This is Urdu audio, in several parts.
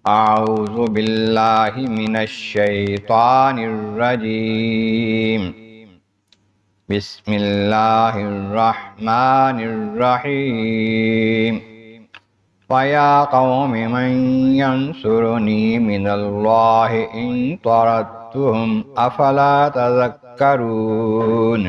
اعوذ باللہ من الشیطان الرجیم بسم اللہ الرحمن الرحیم وَيَا قَوْمِ مَنْ يَنْصُرُنِي مِنَ اللَّهِ إِنْ طَرَدتُّهُمْ أَفَلَا تَذَكَّرُونَ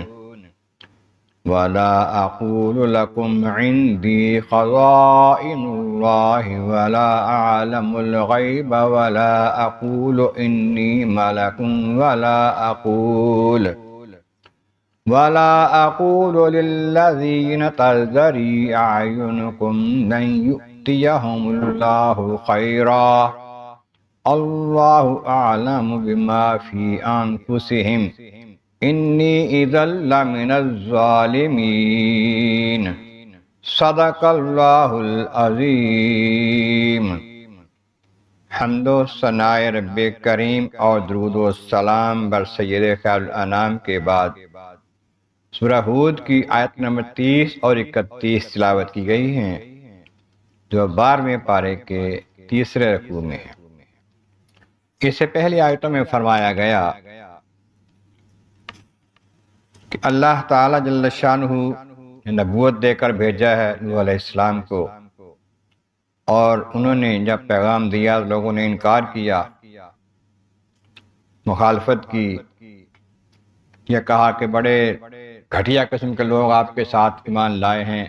وَلَا أَقُولُ لَكُمْ عِنْدِي خَزَائِنُ اللَّهِ وَلَا أَعْلَمُ الْغَيْبَ وَلَا أَقُولُ إِنِّي مَلَكٌ وَلَا أَقُولُ لِلَّذِينَ تَزْدَرِي أَعْيُنُكُمْ لَنْ يُؤْتِيَهُمُ اللَّهُ خَيْرًا اللَّهُ أَعْلَمُ بِمَا فِي أَنفُسِهِمْ إِنِّي إِذًا لَّمِنَ الظَّالِمِينَ صدق اللہ العظیم۔ حمد و ثناء رب کریم اور درود و سلام بر سید خیر الانام کے بعد سورہ ہود کی آیت نمبر 30 اور 31 تلاوت کی گئی ہیں، جو 12ویں پارے کے تیسرے رکوع میں ہے۔ اس سے پہلی آیتوں میں فرمایا گیا کہ اللہ تعالیٰ جل شانہ نے نبوت دے کر بھیجا ہے نوح علیہ السلام کو، اور انہوں نے جب پیغام دیا لوگوں نے انکار کیا، مخالفت کی، یہ کہا کہ بڑے گھٹیا قسم کے لوگ آپ کے ساتھ ایمان لائے ہیں۔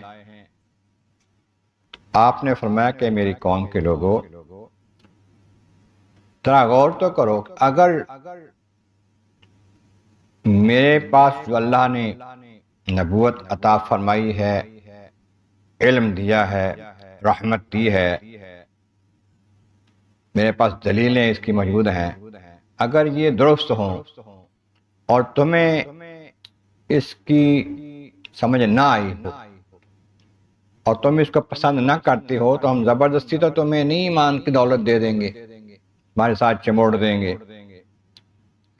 آپ نے فرمایا کہ میری قوم کے لوگوں ذرا غور تو کرو، اگر میرے پاس جو اللہ نے نبوت عطا فرمائی ہے، علم دیا ہے، رحمت دی ہے، میرے پاس دلیلیں اس کی موجود ہیں، اگر یہ درست ہوں اور تمہیں اس کی سمجھ نہ آئی ہو اور تم اس کو پسند نہ کرتے ہو، تو ہم زبردستی تو تمہیں نہیں ایمان کی دولت دے دیں گے، ہمارے ساتھ چموڑ دیں گے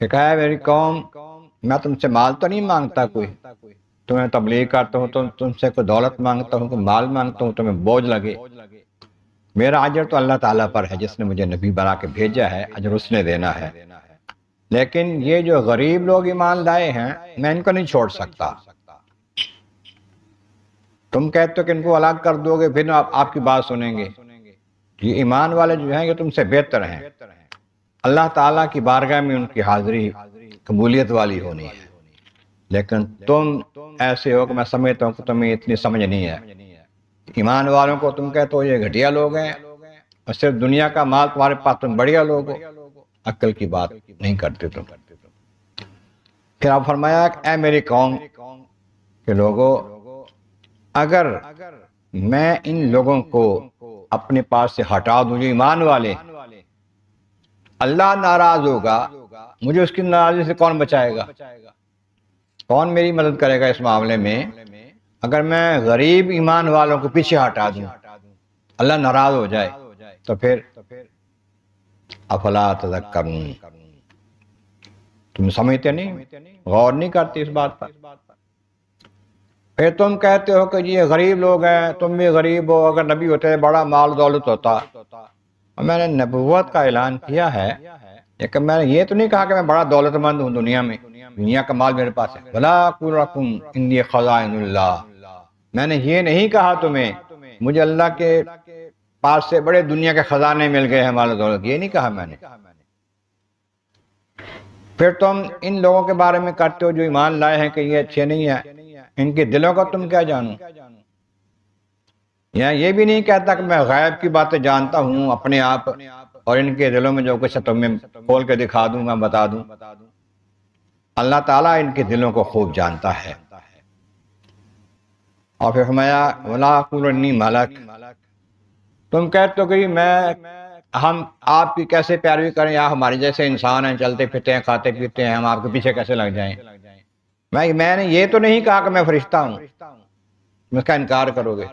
کہ کہا ہے میری قوم میں تم سے مال تو نہیں مانگتا، کوئی تمہیں تبلیغ کرتا ہوں تو تم سے کوئی دولت مانگتا ہوں، کوئی مال مانگتا ہوں تمہیں بوجھ لگے، میرا اجر تو اللہ تعالیٰ پر ہے، جس نے مجھے نبی بنا کے بھیجا ہے، اجر اس نے دینا ہے۔ لیکن یہ جو غریب لوگ ایمان لائے ہیں، میں ان کو نہیں چھوڑ سکتا۔ تم کہتے ہو کہ ان کو الگ کر دو گے، پھر آپ کی بات سنیں گے۔ یہ ایمان والے جو ہیں یہ تم سے بہتر ہیں، اللہ تعالیٰ کی بارگاہ میں ان کی حاضری قبولیت والی ہونی ہے، لیکن تم ایسے ہو کہ میں سمجھتا ہوں کہ تمہیں اتنی سمجھ نہیں ہے۔ ایمان والوں کو تم کہتے ہو یہ گھٹیا لوگ ہیں، اور صرف دنیا کا مال تمہارے پاس، تم بڑھیا لوگ ہو، عقل کی بات نہیں کرتے تم۔ پھر آپ فرمایا کہ اے میری قوم کے لوگوں، اگر میں ان لوگوں کو اپنے پاس سے ہٹا دوں جو ایمان والے، اللہ ناراض ہوگا، مجھے اس کی ناراضی سے کون بچائے گا؟ کون میری مدد کرے گا اس معاملے میں؟ اگر میں غریب ایمان والوں کو پیچھے ہٹا دوں، اللہ ناراض ہو جائے، تو پھر افلا تذکرون، تم سمجھتے نہیں، غور نہیں کرتے اس بات پر۔ پھر تم کہتے ہو کہ یہ غریب لوگ ہیں، تم بھی غریب ہو، اگر نبی ہوتے بڑا مال دولت ہوتا۔ اور میں نے نبوت کا اعلان کیا ہے، لیکن میں نے یہ تو نہیں کہا کہ میں بڑا دولت مند ہوں، دنیا کا مال میرے پاس ہے۔ وَلَا أَقُولُ لَكُمْ عِنْدِي خَزَائِنُ اللَّهِ، میں نے یہ نہیں کہا تمہیں مجھے اللہ کے پاس سے بڑے دنیا کے خزانے مل گئے ہیں، مال و دولت، یہ نہیں کہا میں نے۔ پھر تم ان لوگوں کے بارے میں کرتے ہو جو ایمان لائے ہیں کہ یہ اچھے نہیں ہیں، ان کے دلوں کا تم کیا جانو؟ یا یہ بھی نہیں کہتا کہ میں غیب کی باتیں جانتا ہوں اپنے آپ، اور ان کے دلوں میں جو کچھ ہے تمہیں کھول کے دکھا دوں گا، بتا دوں۔ اللہ تعالیٰ ان کے دلوں کو خوب جانتا ہے۔ اور پھر فرمایا وَلَا أَقُولُ إِنِّي مَلَكٌ، تم کہتے ہو کہ ہم آپ کی کیسے پیروی کریں، یا ہمارے جیسے انسان ہیں، چلتے پھرتے ہیں، کھاتے پیتے ہیں، ہم آپ کے پیچھے کیسے لگ جائیں؟ میں نے یہ تو نہیں کہا کہ میں فرشتہ ہوں، تم اس کا انکار کرو گے،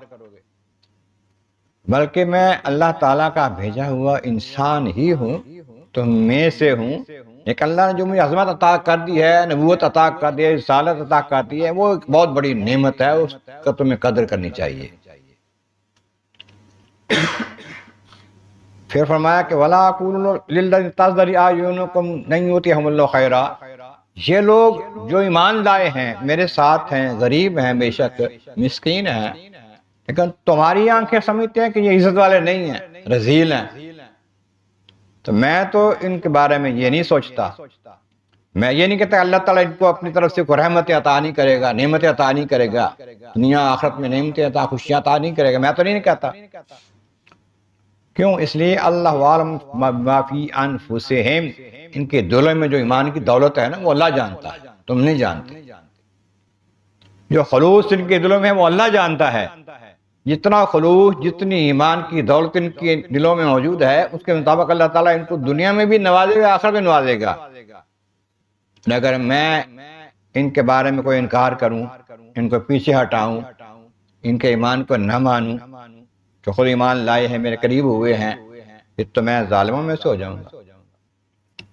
بلکہ میں اللہ تعالیٰ کا بھیجا ہوا انسان ہی ہوں، تم میں سے ہوں۔ ایک اللہ نے جو مجھے عظمت عطا کر دی ہے، نبوت عطا کر دی ہے، رسالت عطا کر دی ہے، وہ ایک بہت بڑی نعمت ہے، اس کا تمہیں قدر کرنی چاہیے۔ پھر فرمایا کہ ولا اقول للذین تزدری اعینکم لن یؤتیہم اللہ خیرا، یہ لوگ جو ایمان لائے ہیں میرے ساتھ ہیں، غریب ہیں، بے شک مسکین ہیں، لیکن تمہاری آنکھیں سمجھتے ہیں کہ یہ عزت والے نہیں ہیں، رذیل ہیں۔ تو میں تو ان کے بارے میں یہ نہیں سوچتا، میں یہ نہیں کہتا اللہ تعالیٰ ان کو اپنی طرف سے کوئی رحمت عطا نہیں کرے گا، نعمت عطا نہیں کرے گا، دنیا آخرت میں نعمت عطا، خوشیاں عطا نہیں کرے گا، میں تو نہیں کہتا۔ کیوں؟ اس لیے اللہ عالم ما فی انفسہم، ان کے دلوں میں جو ایمان کی دولت ہے نا وہ اللہ جانتا ہے، تم نہیں جانتے۔ جو خلوص ان کے دلوں میں ہے وہ اللہ جانتا ہے، جتنا خلوص، جتنی ایمان کی دولت ان کے دلوں میں موجود ہے اس کے مطابق اللہ تعالیٰ ان کو دنیا میں بھی نوازے گا، آخرت میں نوازے گا۔ اگر میں ان کے بارے میں کوئی انکار کروں، ان کو پیچھے ہٹاؤں، ان کے ایمان کو نہ مانوں، جو خود ایمان لائے ہیں، میرے قریب ہوئے ہیں، پھر تو میں ظالموں میں سے ہو جاؤں گا۔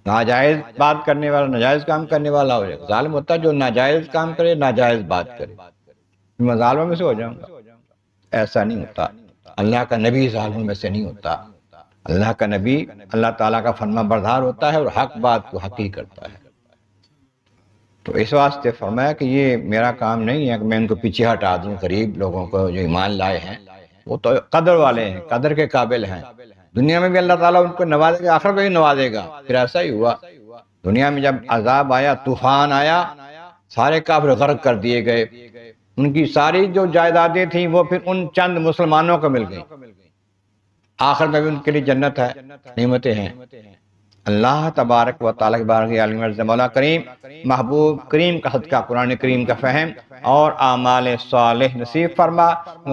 ناجائز بات کرنے والا ناجائز کام کرنے والا ہو جائے گا، ظالم ہوتا ہے جو ناجائز کام کرے، ناجائز بات کرے، میں ظالموں میں سے ہو جاؤں گا۔ ایسا نہیں ہوتا، اللہ کا نبی ظالموں میں سے نہیں ہوتا۔ اللہ کا نبی اللہ تعالیٰ کا فرما بردار ہوتا ہے اور حق بات کو حق ہی کرتا ہے۔ تو اس واسطے فرمایا کہ یہ میرا کام نہیں ہے کہ میں ان کو پیچھے ہٹا دوں، غریب لوگوں کو جو ایمان لائے ہیں، وہ تو قدر والے ہیں، قدر کے قابل ہیں، دنیا میں بھی اللہ تعالیٰ ان کو نوازے گا، آخرت میں بھی نوازے گا۔ پھر ایسا ہی ہوا، دنیا میں جب عذاب آیا، طوفان آیا، سارے کافر غرق کر دیے گئے، ان کی ساری جو جائیدادیں تھیں وہ پھر ان چند مسلمانوں کو مل گئیں، آخر میں بھی ان کے لیے جنت ہے، نعمتیں ہیں۔ اللہ تبارک و تعالیٰ کی بارگاہ عالم عرض مولا کریم، محبوب کریم کا صدقہ قرآن کریم کا فہم اور اعمال صالح نصیب فرما۔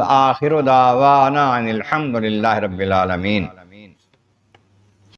آخر دعوانا ان الحمد للہ رب العالمین۔